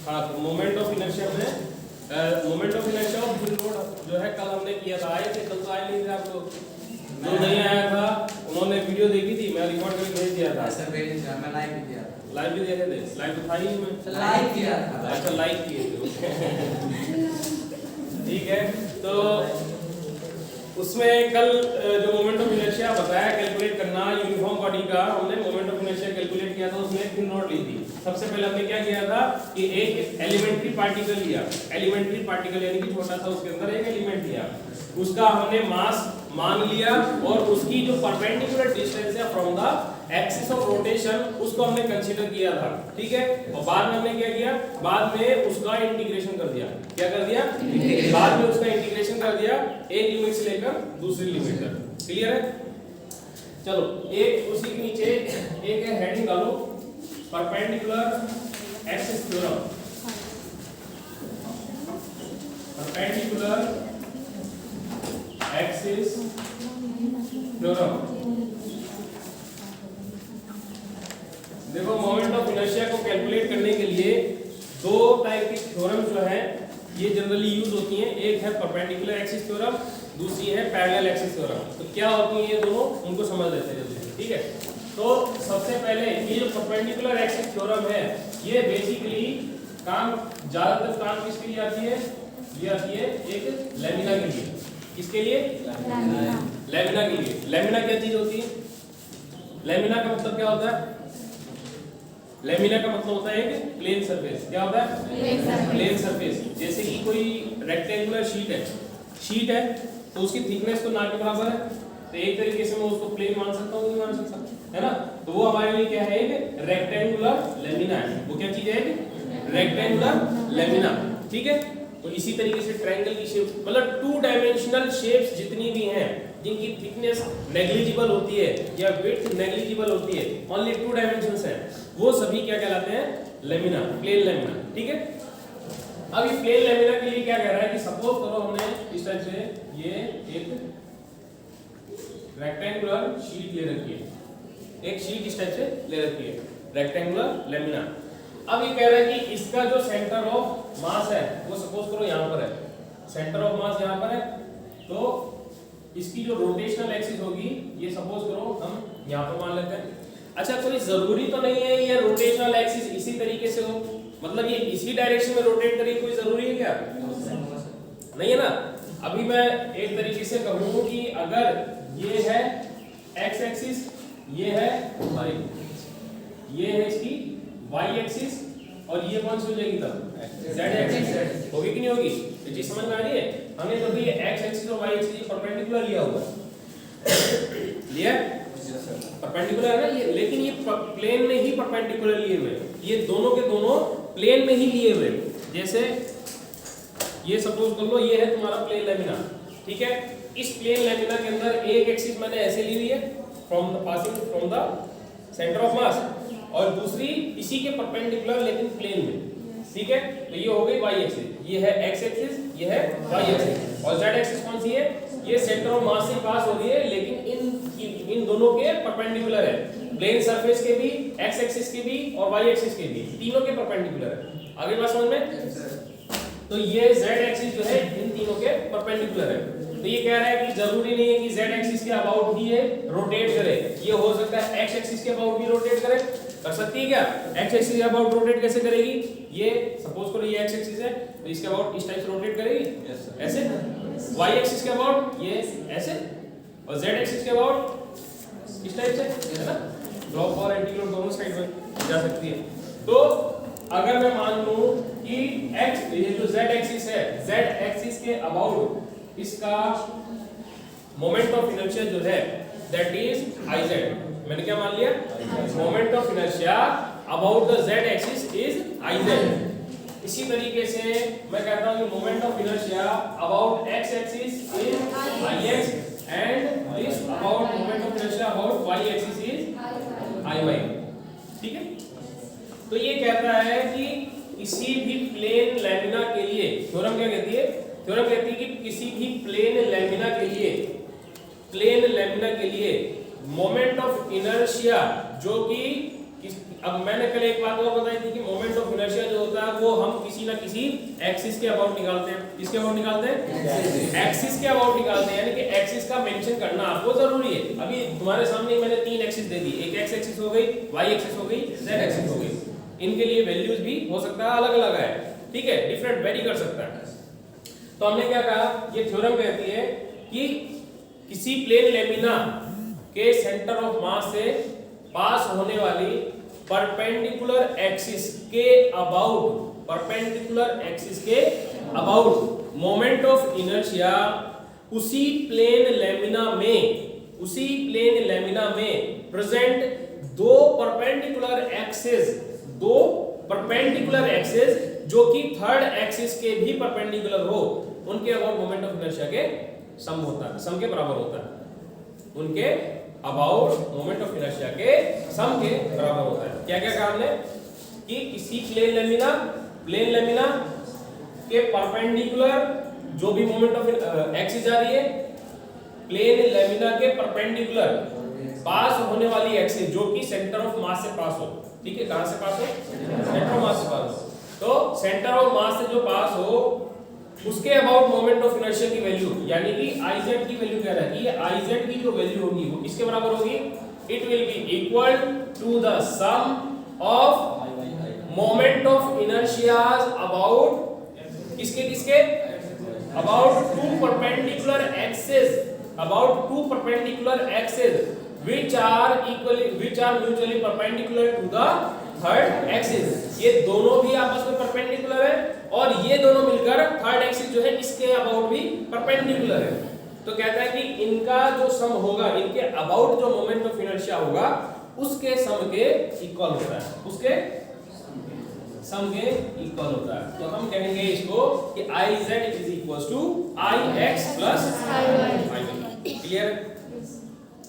हाँ, तो moment of inertia में moment of inertia of wheel load जो है कल हमने किया था। आए थे कल तो आए नहीं थे आप लोग, जो नहीं आया था उन्होंने वीडियो देखी थी, मैं रिकॉर्ड करके भेज दिया था। सर भेज दिया, मैं लाइव भी किया था। लाइव भी देखे थे? लाइव तो था ही नहीं, मैं लाइव किया था। अच्छा लाइव किए थे। ठीक है, तो उसमें कल जो मोमेंट ऑफ इनर्शिया बताया कैलकुलेट करना यूनिफॉर्म बॉडी का, हमने मोमेंट ऑफ इनर्शिया कैलकुलेट किया था। उसमें एक थिन रॉड ली थी। सबसे पहले हमने क्या किया था कि एक एलिमेंट्री पार्टिकल लिया, एलिमेंट्री पार्टिकल यानी कि छोटा सा उसके अंदर एक एलिमेंट लिया, उसका हमने मास मान लिया और उसकी जो परपेंडिकुलर डिस्टेंस है from the axis of rotation उसको हमने कंसीडर किया था। ठीक है, और बाद में हमने क्या किया, बाद में उसका इंटीग्रेशन कर दिया। क्या कर दिया? बाद में उसका इंटीग्रेशन कर दिया एक लिमिट से लेकर दूसरी लिमिट तक। क्लियर है? चलो, एक उसी के नीचे एक है हेडिंग डालो, perpendicular axis theorem. Perpendicular axis theorem. देखो, मोमेंट ऑफ इनर्शिया को कैलकुलेट करने के लिए दो टाइप की थ्योरम जो है ये जनरली यूज होती हैं। एक है परपेंडिकुलर एक्सिस थ्योरम, दूसरी है पैरेलल एक्सिस थ्योरम। तो क्या होती है ये दोनों, उनको समझ लेते हैं जल्दी से। ठीक है, तो सबसे पहले ये जो परपेंडिकुलर एक्सिस थ्योरम है ये बेसिकली ज्यादातर काम किसके लिए आती है? ये आती है एक लैमिना के लिए। किसके लिए? लैमिना के लिए। लैमिना क्या चीज होती है? लैमिना का मतलब क्या होता है? लैमिना का मतलब होता है एक प्लेन सरफेस। क्या होता है? Plane surface. जैसे कि कोई रेक्टेंगुलर शीट है तो उसकी थिकनेस तो ना के बराबर है, तो एक तरीके से मैं उसको प्लेन मान सकता हूँ, नहीं मान सकता, है ना? तो वो हमारे लिए क्या है? एक रेक्टेंगुलर लैमिना है। वो क्या चीज है? एक रेक्टेंगुलर लैमिना। ठीक है, तो इसी तरीके से ट्रायंगल की शेप, मतलब टू डायमेंशनल शेप्स जितनी भी हैं जिनकी थिकनेस नेग्लिजिबल होती है या विड्थ नेग्लिजिबल होती है, ओनली टू डायमेंशंस है, वो सभी क्या कहलाते हैं? Lamina, plane lamina. ठीक है, अब ये प्लेन लैमिना के लिए क्या कह रहा है कि सपोज करो हमने इस टाइप से ये एक रेक्टेंगुलर शीट ले रखी है, एक शीट इस टाइप से ले रखी है, रेक्टेंगुलर लैमिना। अब ये कह रहा है कि इसका जो सेंटर ऑफ मास है वो सपोज करो यहां पर है, सेंटर ऑफ मास यहां पर है, तो इसकी जो रोटेशनल एक्सिस होगी ये सपोज करो हम यहां पर मान लेते हैं। अच्छा, कोई जरूरी तो नहीं है ये रोटेशनल एक्सिस इसी तरीके से हो, मतलब ये इसी डायरेक्शन में रोटेट करे, कोई जरूरी है क्या? नहीं है ना। अभी मैं एक तरीके से कहूं कि अगर ये है एक्स एक्सिस, ये है वाई, ये है इसकी वाई एक्सिस, और ये कौन सी हो जाएगी तब? Z axis. होगी कि नहीं होगी? ये चीज समझ में आ रही है? हमने तो ये एक्स एक्सिस और वाई एक्सिस परपेंडिकुलर लिया हुआ लिया परपेंडिकुलर है ना ये, लेकिन ये प्लेन में ही परपेंडिकुलर लिए हुए, ये दोनों के दोनों प्लेन में ही लिए हुए। जैसे ये सपोज कर लो ये है तुम्हारा प्लेन लैमिना। ठीक है, इस प्लेन लैमिना के अंदर एक एक्सिस मैंने ऐसे ली हुई है फ्रॉम द सेंटर ऑफ मास, और दूसरी इसी के परपेंडिकुलर लेकिन प्लेन में। ठीक है, तो ये हो गई वाई एक्सिस, ये है एक्स एक्सिस, ये है वाई एक्सिस, और जेड एक्सिस कौन सी है? ये सेंटर ऑफ मास से पास हो रही है लेकिन इन दोनों के परपेंडिकुलर है, प्लेन सरफेस के भी, एक्स एक्सिस के भी और वाई एक्सिस के भी, तीनों के परपेंडिकुलर है। आगे बात समझ में? तो ये जेड एक्सिस जो है इन तीनों के परपेंडिकुलर है। तो ये कह रहा है कि जरूरी नहीं है कि जेड एक्सिस के अबाउट ही ये रोटेट करे, ये हो सकता है एक्स एक्सिस के अबाउट भी रोटेट करे। कर सकती है क्या? एक्स एक्सिस के अबाउट रोटेट कैसे करेगी? ये सपोज करो ये एक्स एक्सिस है तो इसके अबाउट इस टाइप से रोटेट करेगी, ऐसे। वाई एक्सिस के अबाउट ये ऐसे, और जेड एक्सिस के अबाउट इस टाइप से, है ना? ड्रॉप और एंटीक्लोज दोनों साइड में जा सकती है। तो अगर मैं मान लूं कि x, ये जो z एक्सिस है, z एक्सिस के अबाउट इसका मोमेंट ऑफ इनर्शिया जो है दैट इज iz। मैंने क्या मान लिया? Moment of inertia about the z axis is iz। इसी तरीके से मैं कहता हूं कि moment of inertia about x axis is ix, and this about moment of inertia about y axis is iy। ठीक है, तो ये कहता है कि किसी भी प्लेन लैमिना के लिए थ्योरम क्या कहती है? थ्योरम कहती है कि किसी भी प्लेन लैमिना के लिए मोमेंट ऑफ इनर्शिया जो कि अब मैंने कल एक बात और बताई थी कि मोमेंट ऑफ इनर्शिया जो होता है वो हम किसी ना किसी एक्सिस के अबाउट निकालते हैं। किसके अबाउट निकालते हैं? एक्सिस के अबाउट निकालते हैं, यानी कि एक्सिस का मेंशन करना आपको जरूरी है। अभी तुम्हारे सामने मैंने 3 एक्सिस दे दी, एक एक्स एक्सिस हो गई, वाई एक्सिस हो गई, जेड एक्सिस हो गई। इनके लिए वैल्यूज भी हो सकता है अलग अलग है, ठीक है, डिफरेंट वेरी कर सकता है। तो हमने क्या कहा, ये थ्योरम कहती है कि किसी प्लेन लेमिना के सेंटर ऑफ मास से पास होने वाली परपेंडिकुलर एक्सिस के अबाउट मोमेंट ऑफ इनर्शिया उसी प्लेन लेमिना में प्रेजेंट दो परपेंडिकुलर एक्सिस जो कि थर्ड एक्सिस के भी परपेंडिकुलर हो, उनके अबाउट मोमेंट ऑफ इनर्शिया के सम होता है, सम के बराबर होता है। उनके अबाउट मोमेंट ऑफ इनर्शिया के सम के बराबर होता है। क्या क्या कहा हमने कि किसी प्लेन लेमिना के परपेंडिकुलर जो भी मोमेंट ऑफ एक्सिस आ रही है, प्लेन लेमिना के परपेंडिकुलर पास होने वाली एक्सिस जो कि सेंटर ऑफ मास से पास हो, ठीक है, कहां से पास हो? सेंटर ऑफ मास से पास हो। तो सेंटर ऑफ मास से जो पास हो उसके अबाउट मोमेंट ऑफ इनर्शिया की वैल्यू, यानी कि Iz की वैल्यू कह रहा है कि ये Iz की जो वैल्यू होगी वो किसके बराबर होगी? It will be equal to the sum of moment of inertias about किसके about two perpendicular axis which are mutually perpendicular to the third axis. ये दोनों भी आपस में परपेंडिकुलर है और ये दोनों मिलकर थर्ड एक्सिस जो है इसके अबाउट भी परपेंडिकुलर है। तो कहता है कि इनका जो सम होगा, इनके अबाउट जो मोमेंट ऑफ इनर्शिया होगा उसके सम के इक्वल होता है, उसके सम के इक्वल होता है। तो हम कहेंगे इसको कि Iz is equals to Ix plus Iy।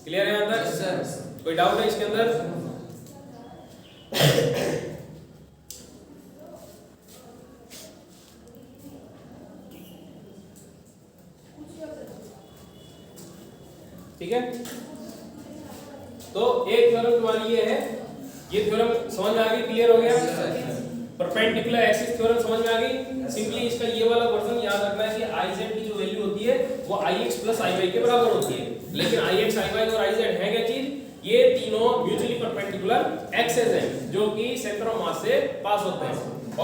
Clear है अंदर? कोई डाउट है इसके अंदर? ठीक है, तो एक थ्योरम तुम्हारी ये है, ये थ्योरम समझ में आ गई? क्लियर हो गया? परपेंडिकुलर एक्सिस थ्योरम समझ में आ गई? सिंपली इसका ये वाला वर्जन याद रखना है कि Iz की जो वैल्यू होती है वो Ix प्लस Iy के बराबर होती है। लेकिन Ix, Iy और Iz है क्या चीज? ये तीनों म्यूचुअली परपेंडिकुलर एक्सिस हैं जो कि सेंटर ऑफ मास से पास होते हैं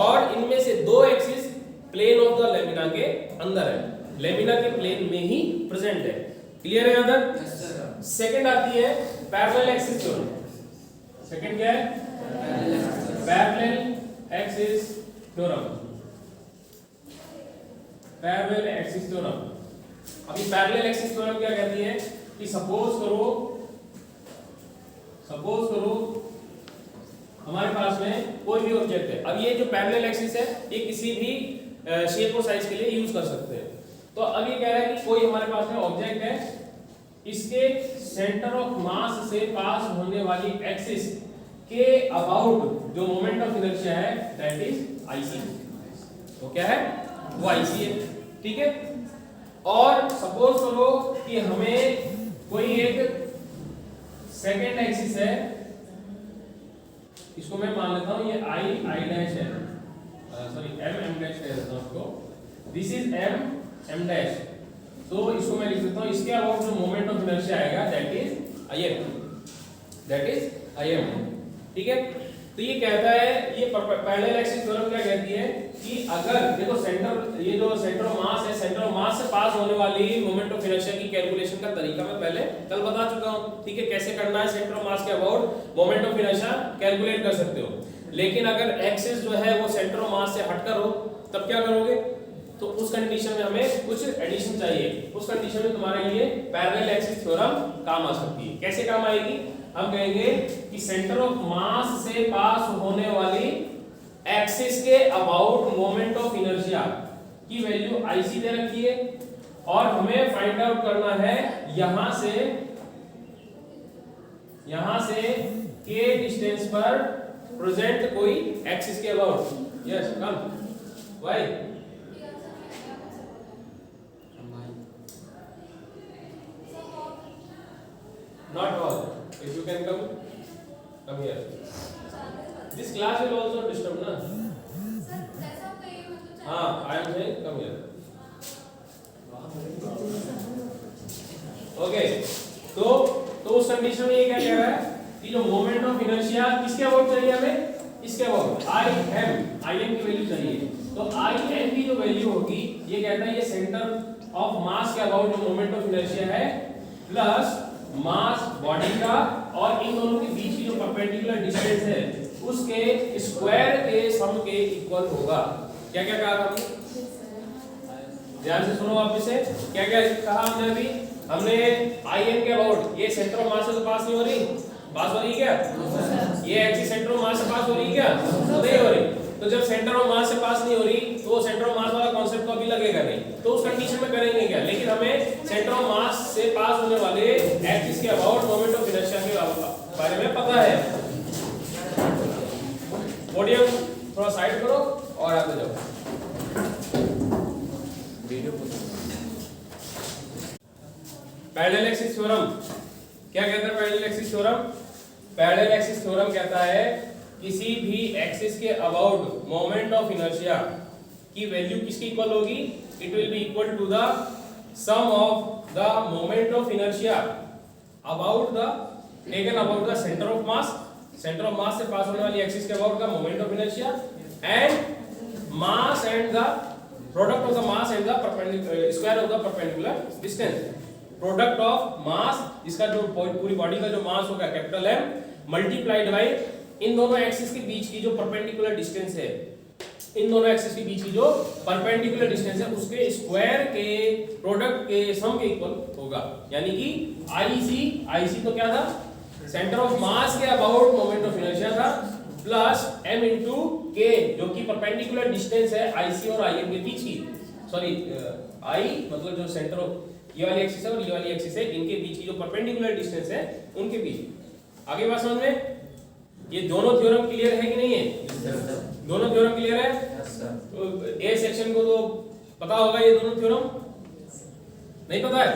और इनमें से दो axis plane of the lamina के अंदर है, लेमिना के प्लेन में ही प्रेजेंट है। क्लियर है अंदर? सेकंड आती है पैरेलल एक्सिस थ्योरम। सेकंड क्या है? Parallel axis theorem. Parallel axis theorem. अभी पैरेलल एक्सिस थ्योरम क्या कहती है कि सपोज करो हमारे पास में कोई भी ऑब्जेक्ट है। अब ये जो पैरेलल एक्सिस है ये किसी भी शेप और साइज के लिए यूज कर सकते हैं। तो अब ये कह रहा है कि कोई हमारे पास में ऑब्जेक्ट है, इसके सेंटर ऑफ मास से पास होने वाली एक्सिस के अबाउट जो मोमेंट ऑफ इनर्शिया है दैट इज Ic। तो क्या है? वो Ic है, ठीक है। और सपोज करो कि हमें कोई एक सेकेंड एक्सिस है, इसको मैं मान लेता हूं ये I डैश है, सॉरी M डैश कह देता हूं इसको, दिस इज M डैश। तो इसको मैं लिख देता हूं, इसके अबाउट जो मोमेंट ऑफ इनर्शिया आएगा दैट इज Im, ठीक है। तो ये कहता है, ये पैरेलल एक्सिस थ्योरम क्या कहती है कि अगर देखो ये जो सेंटर ऑफ मास है, सेंटर ऑफ मास से पास होने वाली मोमेंट ऑफ इनर्शिया की कैलकुलेशन का तरीका मैं पहले कल बता चुका हूं, ठीक है, कैसे करना है सेंटर ऑफ मास के about moment of inertia calculate कर सकते हो। लेकिन अगर एक्सिस जो है वो सेंटर ऑफ मास से हटकर हो तब क्या करोगे? तो उस कंडीशन में हमें कुछ एडिशन चाहिए। उस कंडीशन में तुम्हारे लिए पैरेलल एक्सिस थ्योरम काम आ सकती है। कैसे काम आएगी? हम कहेंगे कि सेंटर ऑफ मास से पास होने वाली एक्सिस के अबाउट मोमेंट ऑफ इनर्शिया की वैल्यू Ic दे रखी है और हमें फाइंड आउट करना है यहां से k डिस्टेंस पर प्रेजेंट कोई एक्सिस के about. Yes come why not all, if you can come come here. This class will also disturb ना. हाँ, I am saying come here. Okay. तो उस कंडीशन में ये क्या कह रहा है कि जो मोमेंट ऑफ इनर्शिया किसके अबाउट चाहिए हमें, इसके अबाउट आई एम की वैल्यू चाहिए। तो आई एम की जो वैल्यू होगी ये कहता है ये सेंटर ऑफ मास के अबाउट जो मोमेंट ऑफ इनर्शिया है प्लस मास बॉडी का और इन दोनों के बीच की जो परपेंडिकुलर डिस्टेंस है उसके स्क्वायर के सम के इक्वल होगा। क्या क्या कहा हमने, ध्यान से सुनो वापस से, क्या क्या कहा हमने अभी, हमने आई एम के अबाउट ये सेंटर ऑफ मास से पास नहीं हो रही, पास हो रही क्या, ये एक्सिस सेंटर ऑफ मास से पास हो रही क्या, नहीं हो रही। तो जब सेंटर ऑफ मास से पास नहीं हो रही तो वो सेंटर ऑफ मास वाला कांसेप्ट तो अभी लगेगा नहीं, तो उस कंडीशन में करेंगे क्या, लेकिन हमें सेंटर ऑफ मास से पास होने वाले एक्सिस के अबाउट मोमेंट ऑफ इनर्शिया के बारे में पता है। पोडियम थोड़ा साइड करो और आगे जाओ। पैरेलल एक्सिस थ्योरम क्या कहता है, parallel axis theorem, parallel axis theorem कहता है किसी भी एक्सिस के अबाउट मोमेंट ऑफ इनर्शिया की वैल्यू किसकी इक्वल होगी, it will be equal to the sum of the moment of inertia about the taken about the centre of mass, centre of mass से pass होने वाली axis के about का moment of inertia and mass and the product of the mass and the perpendicular square of the perpendicular distance. Product of mass, इसका जो पूरी body का जो मास होगा कैपिटल M मल्टीप्लाइड बाय इन दोनों एक्सिस के बीच की जो परपेंडिकुलर डिस्टेंस है, इन दोनों एक्सिस के बीच की जो परपेंडिकुलर डिस्टेंस है उसके स्क्वायर के प्रोडक्ट के सम के इक्वल होगा। यानी कि IC तो क्या था, सेंटर ऑफ मास के अबाउट मोमेंट ऑफ इनर्शिया था, प्लस M into K जो कि परपेंडिकुलर डिस्टेंस है IC और IM के बीच की, सॉरी I मतलब जो सेंटर ऑफ ये वाली एक्सिस है और ये वाली एक्सिस है इनके बीच की जो परपेंडिकुलर डिस्टेंस है उनके बीच। आगे बात समझ में, ये दोनों थ्योरम क्लियर है कि नहीं है, दोनों थ्योरम क्लियर है। तो ए सेक्शन को तो पता होगा ये दोनों थ्योरम, नहीं पता है,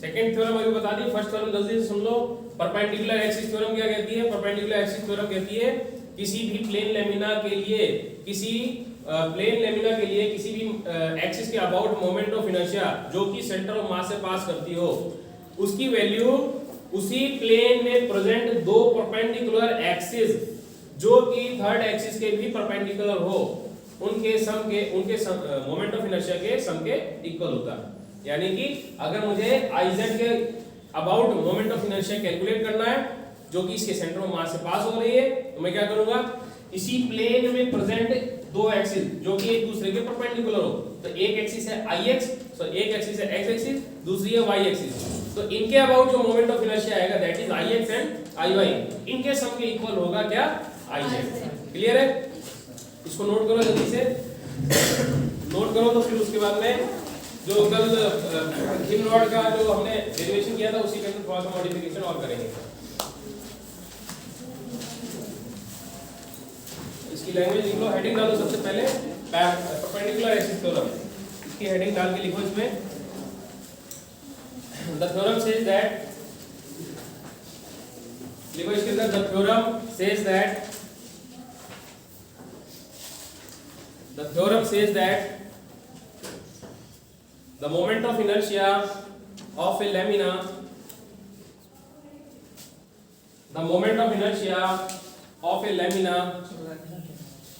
सेकंड थ्योरम अभी बता दी, फर्स्ट थ्योरम जल्दी से सुन लो। परपेंडिकुलर एक्सिस थ्योरम क्या कहती है, परपेंडिकुलर एक्सिस थ्योरम कहती है किसी भी प्लेन लेमिना के लिए, किसी प्लेन लेमिना के लिए किसी भी एक्सिस के अबाउट मोमेंट ऑफ इनर्शिया जो कि सेंटर ऑफ मास से पास करती हो उसकी वैल्यू उसी प्लेन में प्रेजेंट दो परपेंडिकुलर एक्सिस जो कि थर्ड एक्सिस के भी परपेंडिकुलर हो उनके सम के मोमेंट ऑफ इनर्शिया के सम के इक्वल होता है। यानी कि अगर मुझे IZ के about moment of inertia calculate करना है जो कि इसके सेंटर ऑफ मास से पास हो रही है तो मैं क्या करूंगा, इसी प्लेन में प्रेजेंट दो एक्सिस जो कि एक दूसरे के परपेंडिकुलर हो, तो एक एक्सिस है IX, सो एक एक्सिस है X एक्सिस, दूसरी है Y एक्सिस, तो इनके अबाउट जो मोमेंट ऑफ इनर्शिया आएगा that is IX and IY, इनके सम के इक्वल होगा क्या, IZ। क्लियर है, इसको नोट करो जल्दी से, नोट करो। तो फिर उसके बाद में जो कल थिन रॉड का जो हमने डेरिवेशन किया था उसी के अंदर थोड़ा सा मॉडिफिकेशन और करेंगे। इसकी लैंग्वेज लिख लो, हेडिंग डालो सबसे पहले परपेंडिकुलर एक्सिस थ्योरम, इसकी हेडिंग डाल के लिखो इसमें, द थ्योरम सेज दैट, लिखो इसके अंदर the theorem says that, the theorem says that the moment of inertia of a lamina, the moment of inertia of a lamina,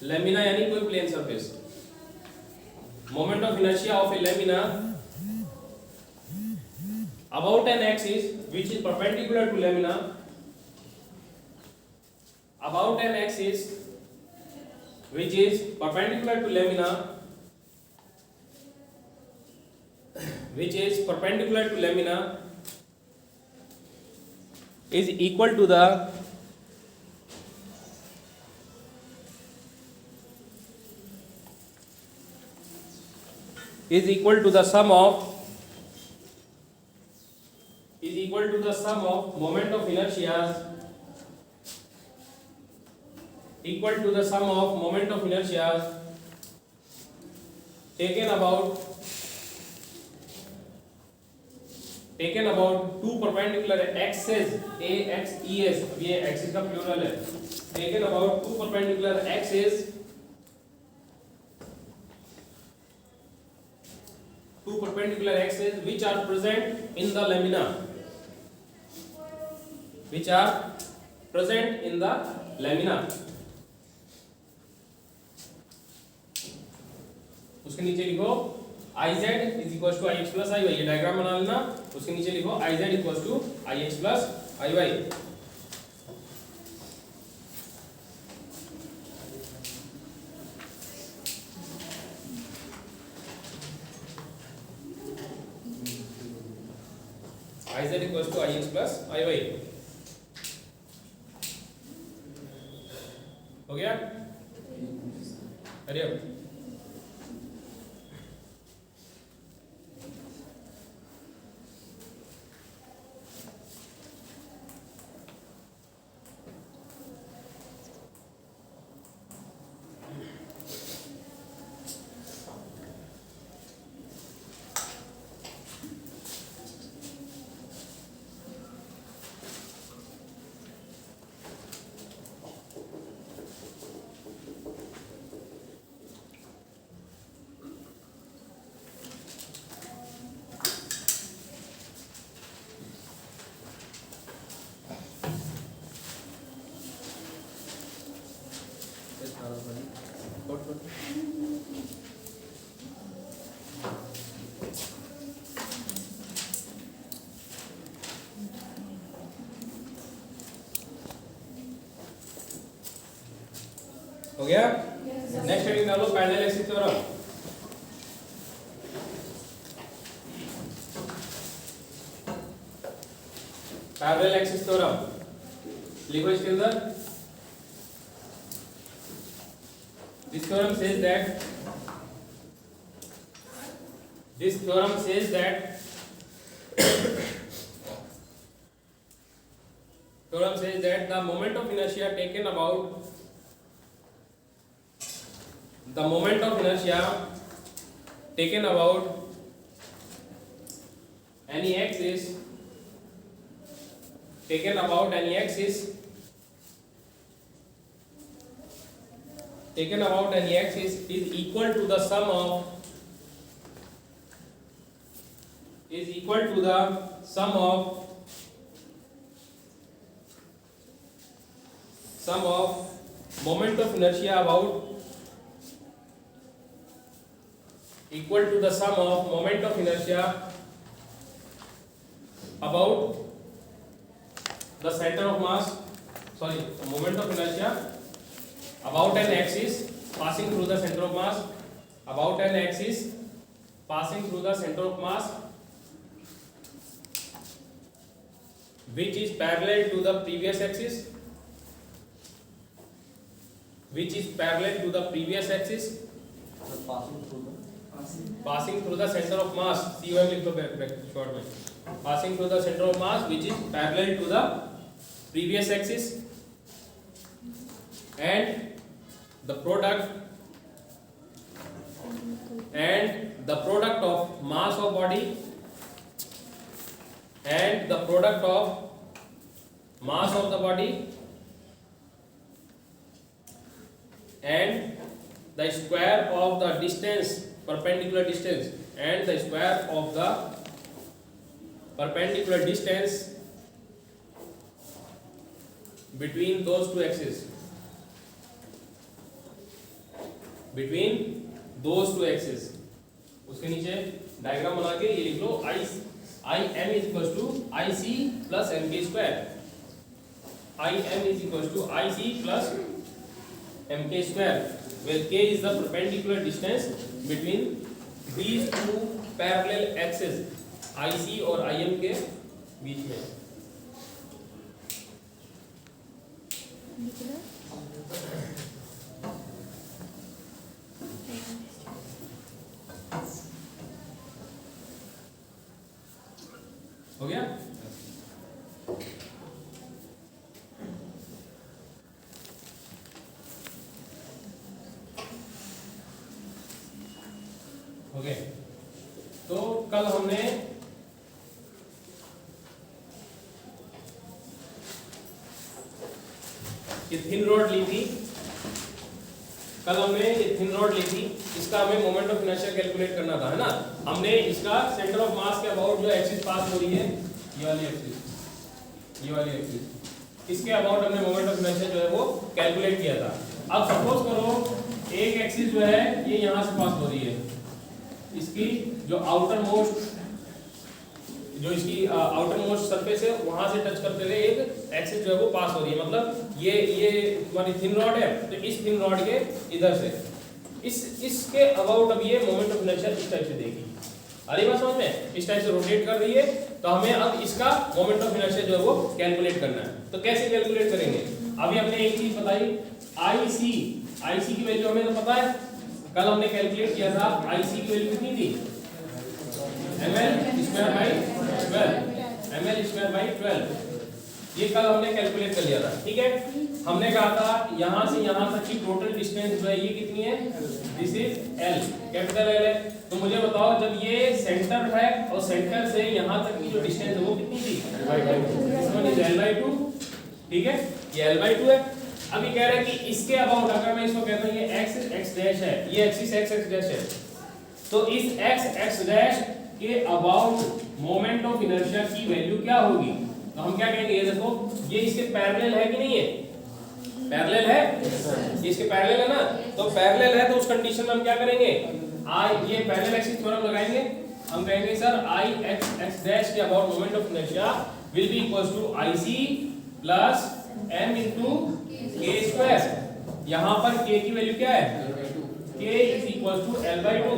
lamina यानी कोई plane surface, moment of inertia of a lamina about an axis which is perpendicular to lamina, about an axis which is perpendicular to lamina, which is perpendicular to lamina is equal to the sum of moment of inertia equal to the sum of moment of inertia taken taken about two perpendicular axes AX ES, अब ये axis का plural है, taken about two perpendicular axes, two perpendicular axes which are present in the lamina, which are present in the lamina. उसके नीचे लिखो IZ is equals to IX plus IY, ये diagram बना लेना. उसके नीचे लिखो IZ equals to IX plus IY. IZ equals to IX plus IY. हो गया? अरे अब हो गया? नेक्स्ट हेडिंग डालो parallel axis theorem. Parallel axis theorem लिखो इसके अंदर. This theorem says that the moment of inertia taken about any axis is equal to the sum of moment of inertia about equal to the sum of moment of inertia about the center of mass, moment of inertia about an axis passing through the center of mass, which is parallel to the previous axis, passing through the center of mass, COM लिख लो short में, passing through the center of mass which is parallel to the previous axis, and the product of mass of body and the product of mass of the body and the square of the distance, perpendicular distance, and the square of the perpendicular distance between those two axes, उसके नीचे diagram बना के ये लिख लो I m is equals to IC plus mk square. I m is equals to IC plus mk square, where k is the perpendicular distance between these two parallel axes IC और IM के बीच में. हो गया? Okay, तो कल हमने ये thin rod ली थी, कल हमने ये थिन रॉड ली थी, इसका हमें मोमेंट ऑफ इनर्शिया कैलकुलेट करना था, है ना। हमने इसका सेंटर ऑफ मास के अबाउट जो एक्सिस पास हो रही है, ये वाली एक्सिस, ये वाली एक्सिस, इसके अबाउट हमने मोमेंट ऑफ इनर्शिया जो है वो कैलकुलेट किया था। अब सपोज करो एक एक्सिस जो है ये यहाँ से पास हो रही है, इसकी जो आउटर मोस्ट, जो इसकी आउटर मोस्ट सरफेस है वहां से टच करते हुए एक एक्सिस जो है वो पास हो रही है, मतलब ये तुम्हारी थिन रॉड है, तो इस थिन रॉड के इधर से इसके अबाउट अब ये मोमेंट ऑफ इनर्शिया इस टाइप से देगी, अरे बात समझ में, इस टाइप से रोटेट कर रही है, तो हमें अब इसका मोमेंट ऑफ इनर्शिया जो है वो कैलकुलेट करना है। तो कैसे कैलकुलेट करेंगे, अभी हमने एक चीज बताई, आईसी की वैल्यू हमें तो पता है, कल हमने कैलकुलेट किया था, आईसी की वैल्यू कितनी थी, ml square by 12, ml square by 12, ये कल हमने कैलकुलेट कर लिया था, ठीक है। हमने कहा था यहाँ से यहाँ तक की टोटल डिस्टेंस जो है ये कितनी है, this is L, capital L है। तो मुझे बताओ जब ये सेंटर है और सेंटर से यहाँ तक की जो डिस्टेंस है वो कितनी थी, L/2, ठीक है, ये L/2 है। अभी कह रहे हैं कि इसके अबाउट अगर मैं इसको कहता हूँ ये x डैश है, ये एक्सिस x डैश है, तो इस x डैश के अबाउट मोमेंट ऑफ इनर्शिया की वैल्यू क्या होगी, तो हम क्या कहेंगे, ये देखो ये इसके पैरेलल है कि नहीं है, पैरेलल है, ये इसके पैरेलल है ना, तो पैरेलल है तो उस कंडीशन में हम क्या करेंगे, ये पैरेलल एक्सिस थ्योरम लगाएंगे, हम कहेंगे सर आई एक्स डैश के about moment of inertia will be equals to IC plus m into k square. यहां पर k की वैल्यू क्या है, k is equals to L/2,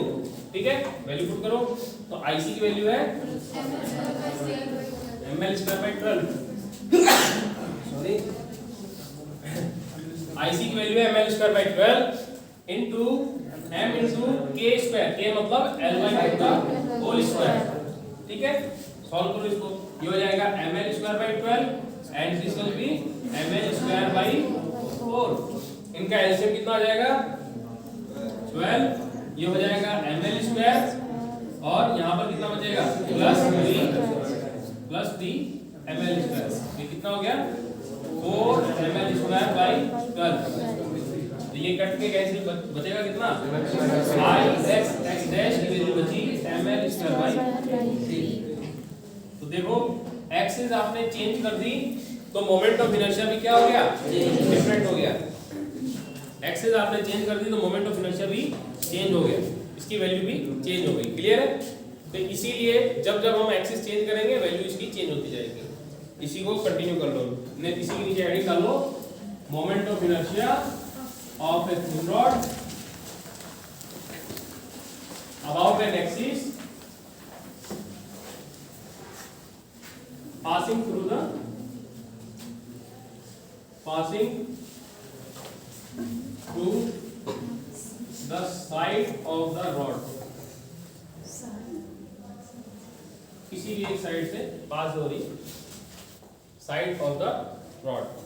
ठीक है, वैल्यू पुट करो, तो IC की वैल्यू है ml square by 12, sorry IC की वैल्यू है ml square by 12 into m into k square, k मतलब L/2 का होल स्क्वायर, ठीक है। सॉल्व करो इसको, ये हो जाएगा ml square by 12 and this will be ml square by 4, इनका एलसीएम कितना आ जाएगा 12, ये हो जाएगा ml स्क्वायर और यहाँ पर कितना बचेगा प्लस 3 ml स्क्वायर, ये कितना हो गया 4 ml स्क्वायर बाय 12, तो ये कट के कैंसिल बचेगा कितना, I x डैश की वैल्यू बची ml स्क्वायर बाय 3। तो देखो एक्सिस आपने चेंज कर दी तो मोमेंट ऑफ इनर्शिया भी क्या हो गया, डिफरेंट हो गया, एक्सिस आपने चेंज कर दी तो मोमेंट ऑफ इनर्शिया भी चेंज हो गया, इसकी वैल्यू भी चेंज हो गई, क्लियर है। तो इसीलिए जब जब हम एक्सिस चेंज करेंगे वैल्यू इसकी चेंज होती जाएगी। इसी को कंटिन्यू कर लो, इसी के नीचे हेडिंग डाल लो, moment of inertia of a thin rod about an axis passing through the side of the rod, किसी भी एक साइड से पास हो रही साइड ऑफ द रॉड।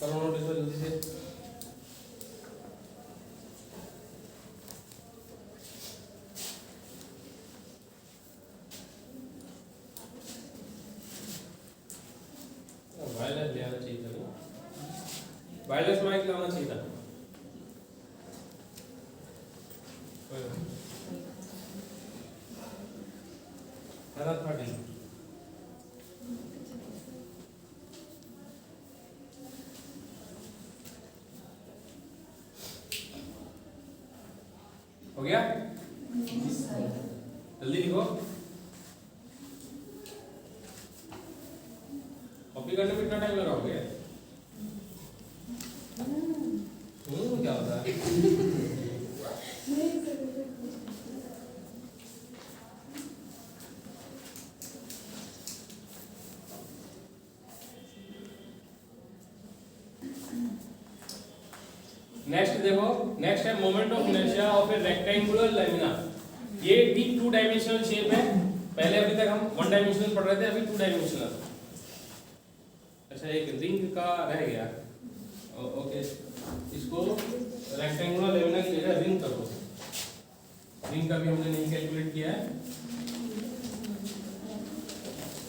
करो नोटिस को जल्दी से, वायरलेस ले आना चाहिए था, वायरलेस माइक लाना चाहिए था। हो गया, जल्दी लिखो, कॉपी करने में कितना टाइम लगाओगे, क्या होता है नेक्स्ट है moment of inertia of A rectangular lamina. ये भी 2 डायमेंशनल शेप है। पहले अभी तक हम 1 डायमेंशनल पढ़ रहे थे, अभी 2 डायमेंशनल। अच्छा एक रिंग का रह गया। ओके, इसको रेक्टेंगुलर लेमिना की जगह रिंग कर दो। रिंग का भी हमने नहीं कैलकुलेट किया है।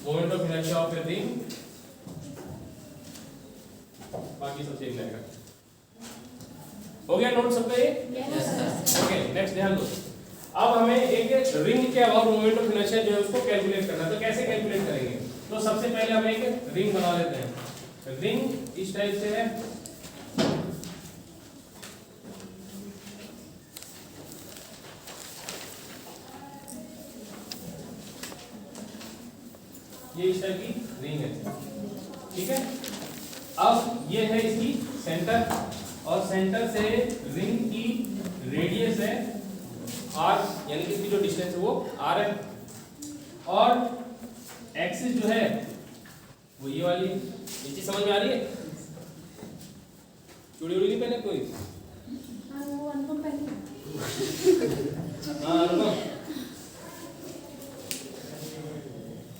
Moment of inertia of a ring, बाकी सब सेम रहेगा। हो गया नोट सबका ये? ओके, नेक्स्ट ध्यान दो। अब हमें एक रिंग के अबाउट मोमेंट ऑफ इनर्शिया जो है उसको कैलकुलेट करना है। तो कैसे कैलकुलेट करेंगे? तो सबसे पहले हम एक रिंग बना लेते हैं। रिंग इस टाइप से है। ये इस टाइप की रिंग है, ठीक है। अब ये है इसकी सेंटर, और सेंटर से रिंग की रेडियस है r, यानी कि इसकी जो डिस्टेंस है वो r है। और एक्सिस जो है वो ये वाली है। ये चीज समझ में आ रही है? चूड़ी उड़ी नहीं पहने कोई? वो अनुपम पहने। हाँ अनुपम।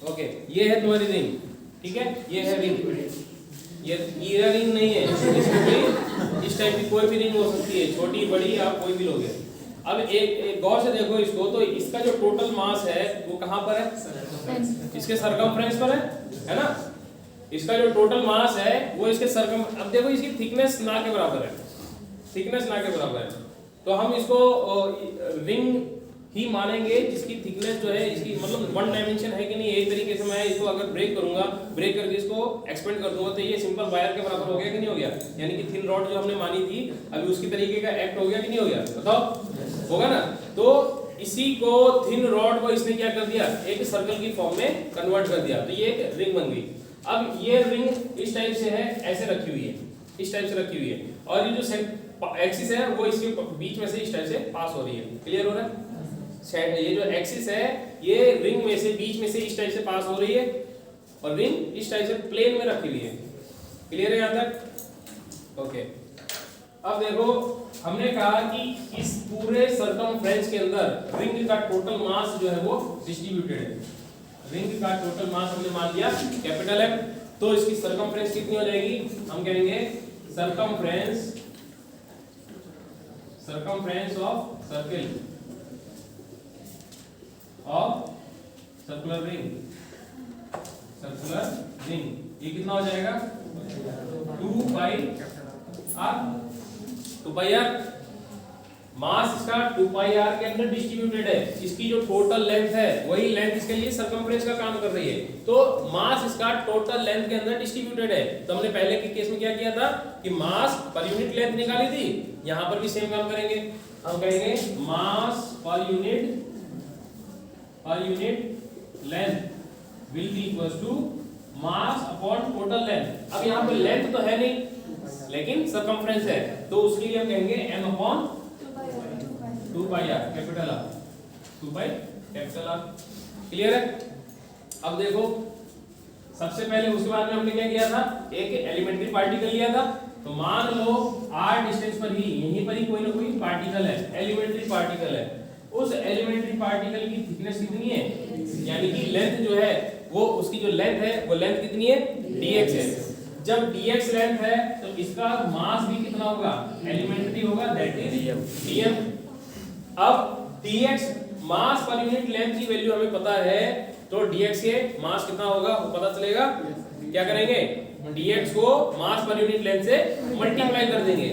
ओके, ये है तुम्हारी रिंग, ठीक है। ये है रिंग, ये ईयर रिंग नहीं है। इसमें भी इस टाइप की कोई भी रिंग हो सकती है, छोटी बड़ी आप कोई भी लोगे। अब एक गौर से देखो इसको, तो इसका जो टोटल मास है वो कहाँ पर है? इसके सरकमफ्रेंस पर है ना। इसका जो टोटल मास है वो इसके सरकम, अब देखो इसकी थिकनेस ना के बराबर है, थिकनेस ना के बराबर है। तो हम इसको रिंग ही मानेंगे जिसकी थिकनेस जो है इसकी मतलब 1 डायमेंशन है कि नहीं। एक तरीके से मैं इसको अगर ब्रेक करूंगा, ब्रेक करके इसको एक्सपेंड कर दूंगा, तो ये सिंपल वायर के बराबर हो गया कि नहीं हो गया? यानी कि थिन रॉड जो हमने मानी थी अभी उसकी तरीके का एक्ट हो गया कि नहीं हो गया? बताओ, होगा ना। तो इसी को थिन रॉड को इसने क्या कर दिया, एक सर्कल की फॉर्म में कन्वर्ट कर दिया, तो ये एक रिंग बन गई। अब ये रिंग इस टाइप से है, ऐसे रखी हुई है, इस टाइप से रखी हुई है, और ये जो एक्सिस है वो इसके बीच में से इस टाइप से पास हो रही है। क्लियर हो रहा है? ये जो एक्सिस है ये रिंग में से बीच में से इस टाइप से पास हो रही है, और रिंग इस टाइप से प्लेन में रखी हुई है। क्लियर है यहाँ तक? ओके। अब देखो हमने कहा कि इस पूरे सर्कमफ्रेंस के अंदर रिंग का टोटल मास जो है वो डिस्ट्रीब्यूटेड है। रिंग का टोटल मास हमने मान लिया कैपिटल M, तो इसकी सर्कमफ्रेंस कितनी हो जाएगी? हम कहेंगे circumference of circle of circular ring, ये कितना हो जाएगा? 2 पाई r। मास इसका 2 पाई r के अंदर डिस्ट्रीब्यूटेड है। इसकी जो टोटल लेंथ है वही लेंथ इसके लिए सर्कमफ्रेंस का काम कर रही है, तो मास इसका टोटल लेंथ के अंदर डिस्ट्रीब्यूटेड है। तो हमने पहले के केस में क्या किया था कि मास पर यूनिट लेंथ निकाली थी, यहां पर भी सेम काम करेंगे। हम कहेंगे mass per unit length will be equal to mass upon total length. अब यहाँ पे लेंथ तो है नहीं लेकिन सर्कमफ्रेंस है, तो उसके लिए हम कहेंगे m अपॉन 2 पाई r, capital R, 2 pi capital R। Clear है? अब देखो सबसे पहले उसके बाद में हमने क्या किया था, एक एलिमेंट्री पार्टिकल लिया था। तो मान लो r डिस्टेंस पर ही यहीं पर ही कोई ना कोई पार्टिकल है, एलिमेंट्री पार्टिकल है। उस एलिमेंट्री पार्टिकल की थिकनेस कितनी है, यानी कि लेंथ जो है वो, उसकी जो लेंथ है वो लेंथ कितनी है? dx है। जब dx लेंथ है तो इसका मास भी कितना होगा? एलिमेंट्री होगा, दैट इज dm। अब dx मास पर यूनिट लेंथ की वैल्यू हमें पता है, तो dx के मास कितना होगा वो पता चलेगा। क्या करेंगे? dx को मास पर यूनिट लेंथ से मल्टीप्लाई कर देंगे।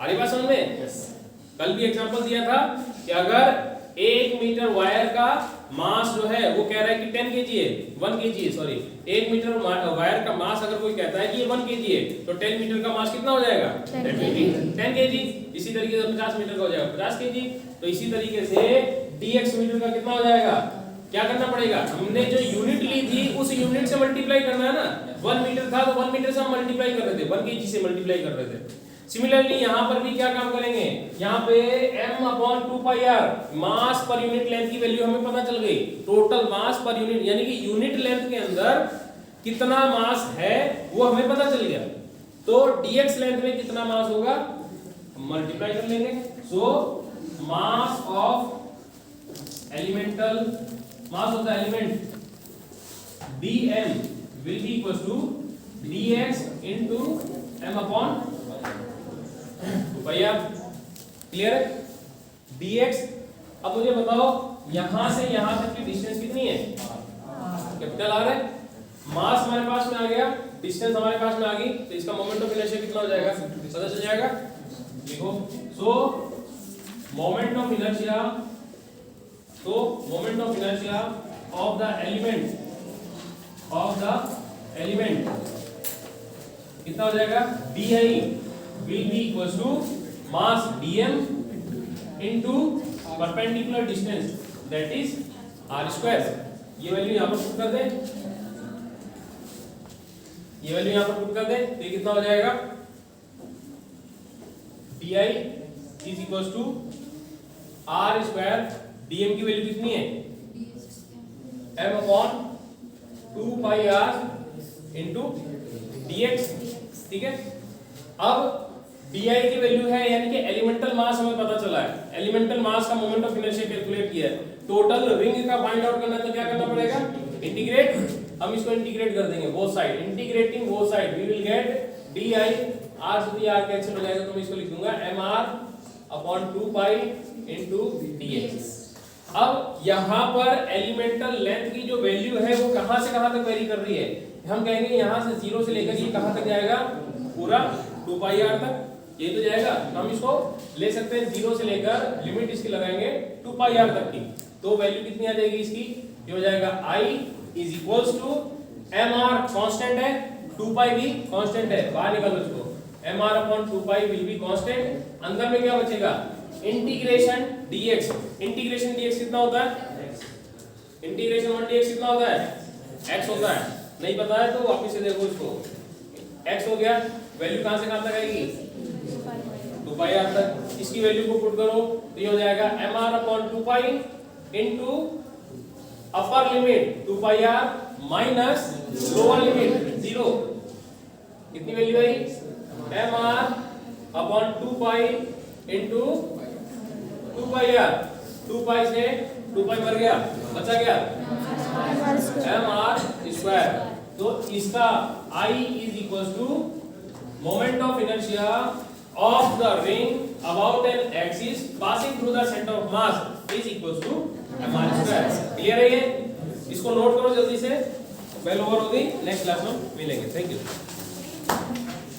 आ रही बात समझ में? कल भी एग्जांपल दिया था कि अगर 1 मीटर वायर का मास जो है वो कह रहा है कि 10 kg है, 1 kg है, सॉरी 1 मीटर वायर का मास अगर कोई कहता है कि ये 1 kg है, तो 10 मीटर का मास कितना हो जाएगा? 10 kg। इसी तरीके से 50 मीटर का हो जाएगा 50 kg। तो इसी तरीके से dx मीटर का कितना हो जाएगा? क्या करना पड़ेगा? हमने जो यूनिट ली थी उस यूनिट से मल्टीप्लाई करना है ना। 1 मीटर था तो 1 मीटर से हम मल्टीप्लाई कर रहे थे, 1 kg से मल्टीप्लाई कर रहे थे। सिमिलरली यहां पर भी क्या काम करेंगे, यहां पे m अपॉन 2 पाई r, मास पर यूनिट लेंथ की वैल्यू हमें पता चल गई। टोटल मास पर यूनिट यानी कि यूनिट लेंथ के अंदर कितना मास है वो हमें पता चल गया। तो dx लेंथ में कितना मास होगा? मल्टीप्लाई कर लेंगे। So mass of elemental, mass of the element dm will be equals to dx into m upon 2 clear है? dx। अब मुझे बताओ यहां से यहां तक की डिस्टेंस कितनी है? कैपिटल आर है। मास हमारे पास में आ गया, डिस्टेंस हमारे पास में आ गई, तो इसका मोमेंट ऑफ इनर्शिया कितना हो जाएगा? पता चल जाएगा। देखो, सो मोमेंट ऑफ इनर्शिया, तो moment of inertia of the element कितना हो जाएगा? di will be equals to mass dm into perpendicular distance, that is r square। ये वैल्यू यहां पर पुट कर दे, ये वैल्यू यहां पर पुट कर दे, तो ये कितना हो जाएगा? di is equals to r square, dm की वैल्यू कितनी है? m upon 2 pi r into dx, ठीक है। अब di की वैल्यू है, यानी कि एलिमेंटल मास हमें पता चला है, एलिमेंटल मास का मोमेंट ऑफ इनर्शिया कैलकुलेट किया है। टोटल रिंग का फाइंड आउट करना है तो क्या करना पड़ेगा? इंटीग्रेट, हम इसको इंटीग्रेट कर देंगे both side, integrating both side we will get di, r से भी r कैंसिल हो जाएगा, तो मैं इसको लिख दूंगा mr upon 2 pi into dx। अब यहाँ पर एलिमेंटल लेंथ की जो वैल्यू है वो कहां से कहां तक वेरी कर रही है? हम कहेंगे यहां से 0 से लेकर ये कहां तक जाएगा? पूरा 2 pi r तक, ये तो जाएगा। हम इसको ले सकते हैं 0 से लेकर, लिमिट इसकी लगाएंगे 2 pi r तक की, तो वैल्यू कितनी आ जाएगी इसकी? ये हो जाएगा i is equals to mr constant है, 2 pi भी कांस्टेंट है, बाहर निकालो इसको, mr upon 2 pi will be constant। अंदर में क्या बचेगा? इंटीग्रेशन dx, इंटीग्रेशन dx कितना होता है? इंटीग्रेशन 1 dx कितना होता है? x होता है। नहीं पता है तो वापस से देखो इसको, x हो गया, वैल्यू कहां से कहां तक आएगी? 2 pi r तक। इसकी वैल्यू को पुट करो तो ये हो जाएगा mr upon 2 pi into upper limit 2 pi r minus lower limit 0। कितनी वैल्यू आई? mr upon 2 pi into 2 pi r, 2 pi से 2 pi मर गया, बचा क्या? mr square. तो इसका I is equals to moment of inertia of the ring about an axis passing through the center of mass is equals to mr square. Clear है ये? इसको नोट करो जल्दी से, बेल ओवर हो गई, नेक्स्ट क्लास में मिलेंगे। Thank you.